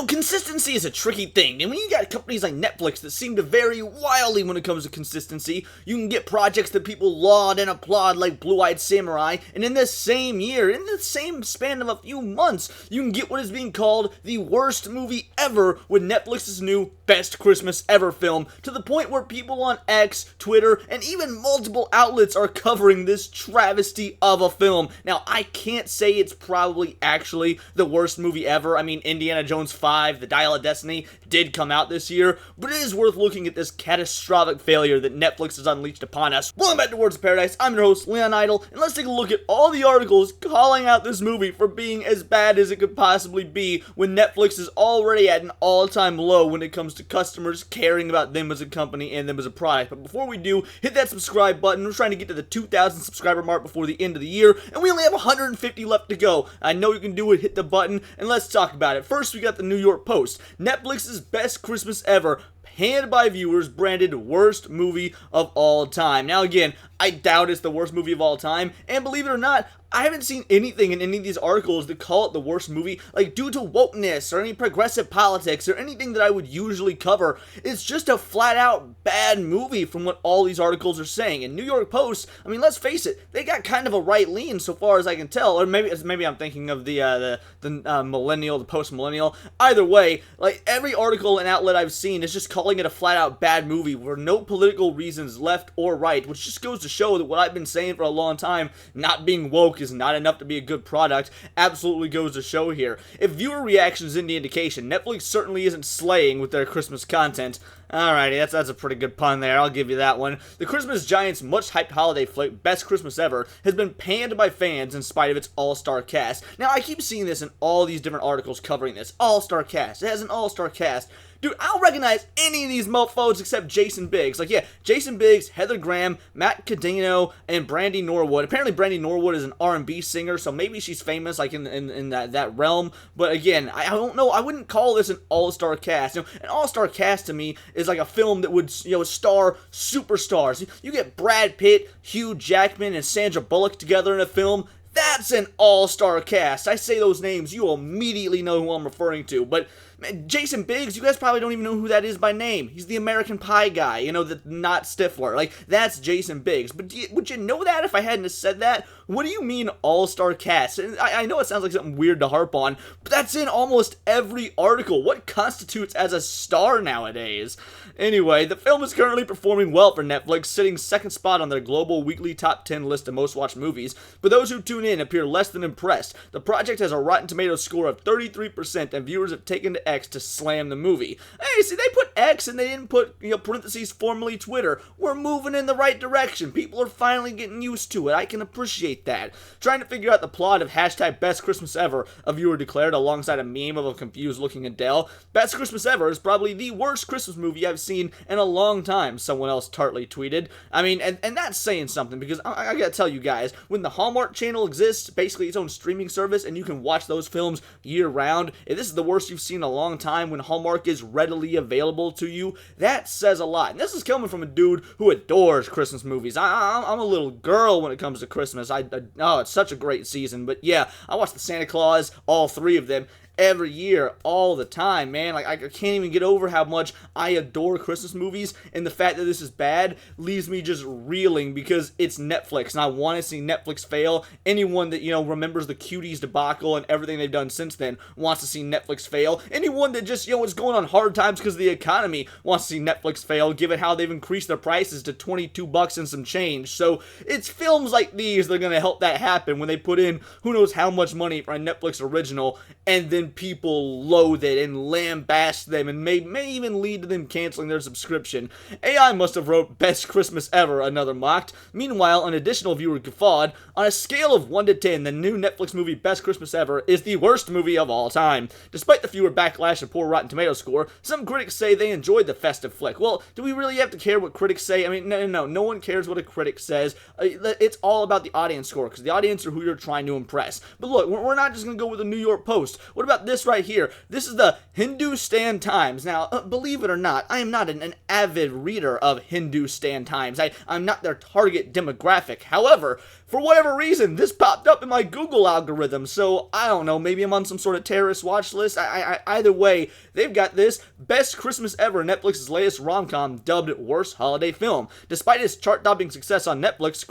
Consistency is a tricky thing, and when you got companies like Netflix that seem to vary wildly when it comes to consistency, you can get projects that people laud and applaud like Blue-Eyed Samurai, and in the same year, in the same span of a few months, you can get what is being called the worst movie ever with Netflix's new Best Christmas Ever film, to the point where people on X, Twitter, and even multiple outlets are covering this travesty of a film. Now, I can't say it's probably actually the worst movie ever. I mean, Indiana Jones 5, The Dial of Destiny, did come out this year, but it is worth looking at this catastrophic failure that Netflix has unleashed upon us. Welcome back to Words of Paradise. I'm your host, Leon Idle, and let's take a look at all the articles calling out this movie for being as bad as it could possibly be when Netflix is already at an all-time low when it comes to customers caring about them as a company and them as a product. But before we do, hit that subscribe button. We're trying to get to the 2,000 subscriber mark before the end of the year, and we only have 150 left to go. I know you can do it. Hit the button, and let's talk about it. First, we got the New York Post. Netflix's Best Christmas Ever, panned by viewers, branded worst movie of all time. Now again, I doubt it's the worst movie of all time, and believe it or not, I haven't seen anything in any of these articles that call it the worst movie, like due to wokeness or any progressive politics or anything that I would usually cover. It's just a flat out bad movie from what all these articles are saying. And New York Post, I mean, let's face it, they got kind of a right lean so far as I can tell, or maybe I'm thinking of the millennial, the post-millennial. Either way, like every article and outlet I've seen is just calling it a flat out bad movie for no political reasons left or right, which just goes to show that what I've been saying for a long time, not being woke is not enough to be a good product, absolutely goes to show here. If viewer reaction is any indication, Netflix certainly isn't slaying with their Christmas content. Alrighty, that's a pretty good pun there, I'll give you that one. The Christmas Giant's much-hyped holiday flick, Best Christmas Ever, has been panned by fans in spite of its all-star cast. Now, I keep seeing this in all these different articles covering this. All-star cast. It has an all-star cast. Dude, I don't recognize any of these mofos except Jason Biggs. Like, yeah, Jason Biggs, Heather Graham, Matt Cadino, and Brandy Norwood. Apparently, Brandy Norwood is an R&B singer, so maybe she's famous, like, in that realm. But again, I don't know. I wouldn't call this an all-star cast. An all-star cast to me is like a film that would, star superstars. You get Brad Pitt, Hugh Jackman, and Sandra Bullock together in a film. That's an all-star cast. I say those names, you will immediately know who I'm referring to. But man, Jason Biggs, you guys probably don't even know who that is by name. He's the American Pie guy, the not Stifler. Like, that's Jason Biggs. But would you know that if I hadn't said that? What do you mean all-star cast? And I know it sounds like something weird to harp on, but that's in almost every article. What constitutes as a star nowadays? Anyway, the film is currently performing well for Netflix, sitting second spot on their global weekly top 10 list of most watched movies, but those who tune in appear less than impressed. The project has a Rotten Tomatoes score of 33%, and viewers have taken to X to slam the movie. Hey, see, they put X and they didn't put, parentheses, formerly Twitter. We're moving in the right direction. People are finally getting used to it. I can appreciate that. Trying to figure out the plot of hashtag Best Christmas Ever, a viewer declared alongside a meme of a confused looking Adele. Best Christmas Ever is probably the worst Christmas movie I've seen in a long time, someone else tartly tweeted. I mean, and that's saying something, because I gotta tell you guys, when the Hallmark Channel exists, basically its own streaming service, and you can watch those films year round, if this is the worst you've seen in a long time when Hallmark is readily available to you, that says a lot. And this is coming from a dude who adores Christmas movies. I'm a little girl when it comes to Christmas. Oh, it's such a great season. But yeah, I watch the Santa Claus, all three of them, every year, all the time, man. Like, I can't even get over how much I adore Christmas movies, and the fact that this is bad leaves me just reeling, because it's Netflix, and I want to see Netflix fail. Anyone that, remembers the Cuties debacle and everything they've done since then wants to see Netflix fail. Anyone that just, is going on hard times because of the economy wants to see Netflix fail, given how they've increased their prices to $22 and some change. So, it's films like these that are going to help that happen when they put in who knows how much money for a Netflix original, and then people loathe it and lambaste them, and may even lead to them canceling their subscription. AI must have wrote Best Christmas Ever, another mocked. Meanwhile, an additional viewer guffawed. On a scale of 1 to 10, the new Netflix movie Best Christmas Ever is the worst movie of all time. Despite the viewer backlash and poor Rotten Tomatoes score, some critics say they enjoyed the festive flick. Well, do we really have to care what critics say? I mean, no one cares what a critic says. It's all about the audience score, because the audience are who you're trying to impress. But look, we're not just going to go with the New York Post. What about about this right here? This is the Hindustan Times. Now, believe it or not, I am not an avid reader of Hindustan Times. I'm not their target demographic. However, for whatever reason, this popped up in my Google algorithm, so I don't know, maybe I'm on some sort of terrorist watch list. Either way, they've got this Best Christmas Ever, Netflix's latest rom-com, dubbed Worst Holiday Film. Despite its chart-topping success on Netflix,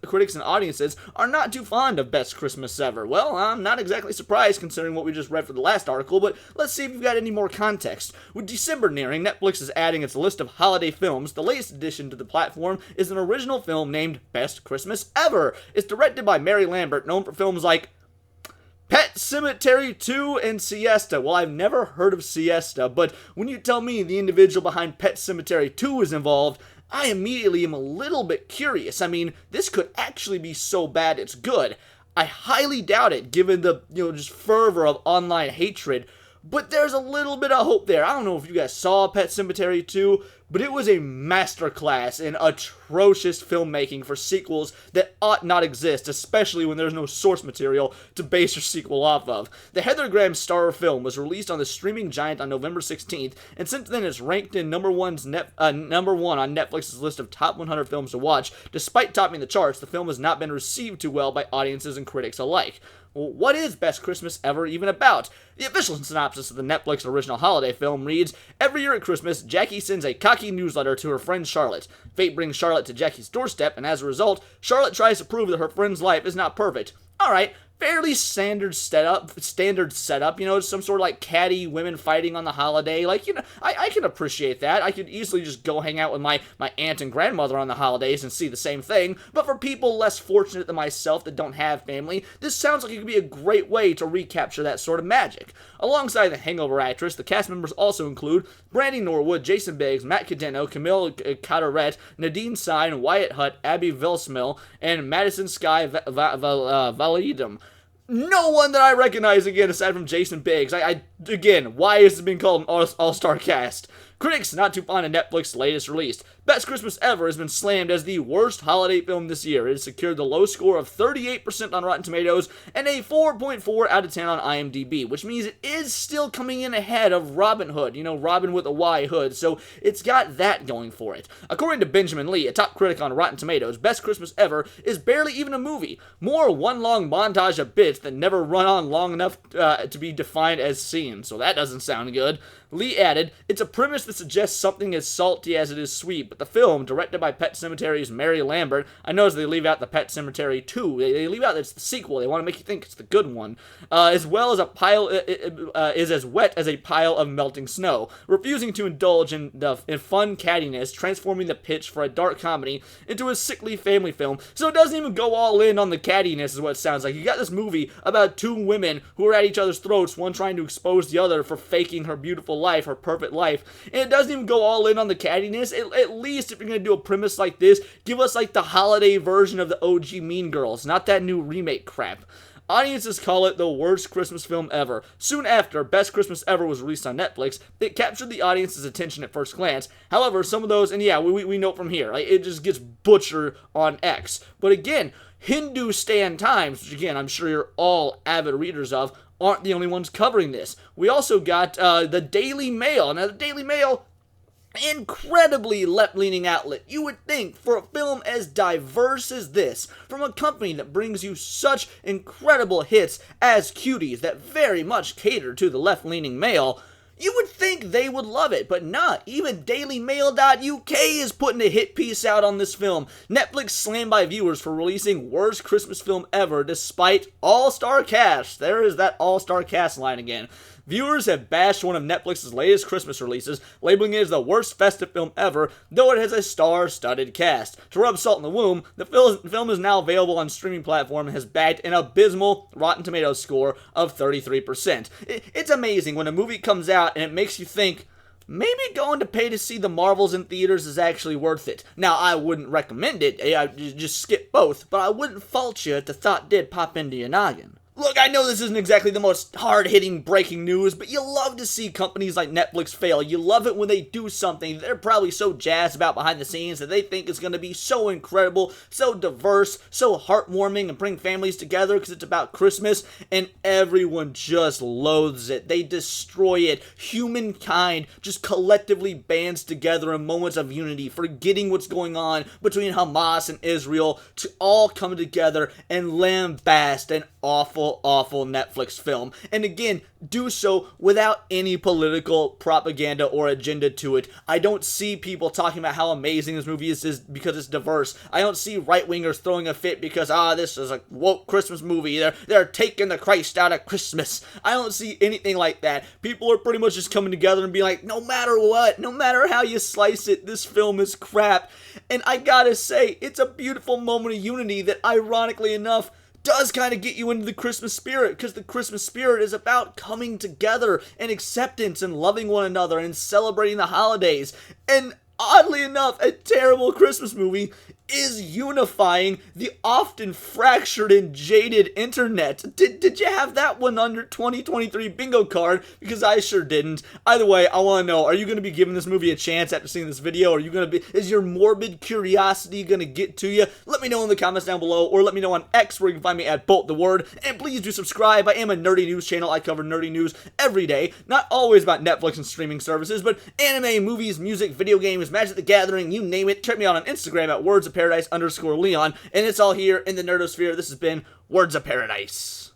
critics and audiences are not too fond of Best Christmas Ever. Well, I'm not exactly surprised considering what we just read for the last article, but let's see if you've got any more context. With December nearing, Netflix is adding its list of holiday films. The latest addition to the platform is an original film named Best Christmas Ever. It's directed by Mary Lambert, known for films like Pet Sematary 2 and Siesta. Well, I've never heard of Siesta, but when you tell me the individual behind Pet Sematary 2 is involved, I immediately am a little bit curious. I mean, this could actually be so bad it's good. I highly doubt it, given the, just fervor of online hatred, but there's a little bit of hope there. I don't know if you guys saw Pet Sematary 2, but it was a masterclass in atrocious filmmaking for sequels that ought not exist, especially when there's no source material to base your sequel off of. The Heather Graham Star film was released on the streaming giant on November 16th, and since then it's ranked in number one on Netflix's list of top 100 films to watch. Despite topping the charts, the film has not been received too well by audiences and critics alike. Well, what is Best Christmas Ever even about? The official synopsis of the Netflix original holiday film reads, every year at Christmas, Jackie sends a cocky newsletter to her friend Charlotte. Fate brings Charlotte to Jackie's doorstep, and as a result, Charlotte tries to prove that her friend's life is not perfect. Alright, fairly standard setup, some sort of like catty women fighting on the holiday. I can appreciate that. I could easily just go hang out with my aunt and grandmother on the holidays and see the same thing, but for people less fortunate than myself that don't have family, this sounds like it could be a great way to recapture that sort of magic. Alongside the Hangover actress, the cast members also include Brandy Norwood, Jason Biggs, Matt Cadeno, Camille Carteret, Nadine Sine, Wyatt Hutt, Abby Vilsmill, and Madison Sky Validum. No one that I recognize again aside from Jason Biggs. Again, why has it been called an all-star cast? Critics not too fond of Netflix's latest release. Best Christmas Ever has been slammed as the worst holiday film this year. It has secured the low score of 38% on Rotten Tomatoes and a 4.4 out of 10 on IMDb, which means it is still coming in ahead of Robin Hood, Robin with a Y Hood, so it's got that going for it. According to Benjamin Lee, a top critic on Rotten Tomatoes, Best Christmas Ever is barely even a movie. More one long montage of bits that never run on long enough to be defined as scenes, so that doesn't sound good. Lee added, it's a premise that suggests something as salty as it is sweet, but the film, directed by Pet Sematary's Mary Lambert, I notice they leave out the Pet Sematary 2, they leave out it's the sequel, they want to make you think it's the good one, as well as is as wet as a pile of melting snow, refusing to indulge in fun cattiness, transforming the pitch for a dark comedy into a sickly family film, so it doesn't even go all in on the cattiness is what it sounds like. You got this movie about two women who are at each other's throats, one trying to expose the other for faking her beautiful life, her perfect life, and it doesn't even go all in on the cattiness. At least if you're going to do a premise like this, give us like the holiday version of the OG Mean Girls, not that new remake crap. Audiences call it the worst Christmas film ever. Soon after Best Christmas Ever was released on Netflix, it captured the audience's attention at first glance. However, some of those, and yeah, we know from here, it just gets butchered on X. But again, Hindustan Times, which again, I'm sure you're all avid readers of, aren't the only ones covering this. We also got the Daily Mail. Now, the Daily Mail, incredibly left-leaning outlet. You would think, for a film as diverse as this, from a company that brings you such incredible hits as Cuties that very much cater to the left-leaning male, you would think they would love it, but not. Even dailymail.uk is putting a hit piece out on this film. Netflix slammed by viewers for releasing worst Christmas film ever despite all-star cast. There is that all-star cast line again. Viewers have bashed one of Netflix's latest Christmas releases, labeling it as the worst festive film ever, though it has a star-studded cast. To rub salt in the wound, the film is now available on streaming platform and has bagged an abysmal Rotten Tomatoes score of 33%. It's amazing when a movie comes out and it makes you think, maybe going to pay to see the Marvels in theaters is actually worth it. Now, I wouldn't recommend it, just skip both, but I wouldn't fault you if the thought did pop into your noggin. Look, I know this isn't exactly the most hard-hitting breaking news, but you love to see companies like Netflix fail. You love it when they do something they're probably so jazzed about behind the scenes that they think is going to be so incredible, so diverse, so heartwarming, and bring families together because it's about Christmas, and everyone just loathes it. They destroy it. Humankind just collectively bands together in moments of unity, forgetting what's going on between Hamas and Israel, to all come together and lambast an awful Netflix film. And again, do so without any political propaganda or agenda to it. I don't see people talking about how amazing this movie is because it's diverse. I don't see right-wingers throwing a fit because, this is a woke Christmas movie. They're taking the Christ out of Christmas. I don't see anything like that. People are pretty much just coming together and being like, no matter what, no matter how you slice it, this film is crap. And I gotta say, it's a beautiful moment of unity that, ironically enough, does kind of get you into the Christmas spirit, because the Christmas spirit is about coming together and acceptance and loving one another and celebrating the holidays. And oddly enough, a terrible Christmas movie is unifying the often fractured and jaded internet. Did you have that one on your 2023 bingo card? Because I sure didn't. Either way, I want to know, are you going to be giving this movie a chance after seeing this video? Is your morbid curiosity going to get to you? Let me know in the comments down below, or let me know on X, where you can find me at BoltTheWord. And please do subscribe. I am a nerdy news channel. I cover nerdy news every day. Not always about Netflix and streaming services, but anime, movies, music, video games, Magic the Gathering, you name it. Check me out on Instagram at wordsofparadise_Leon, and it's all here in the Nerdosphere. This has been Words of Paradise.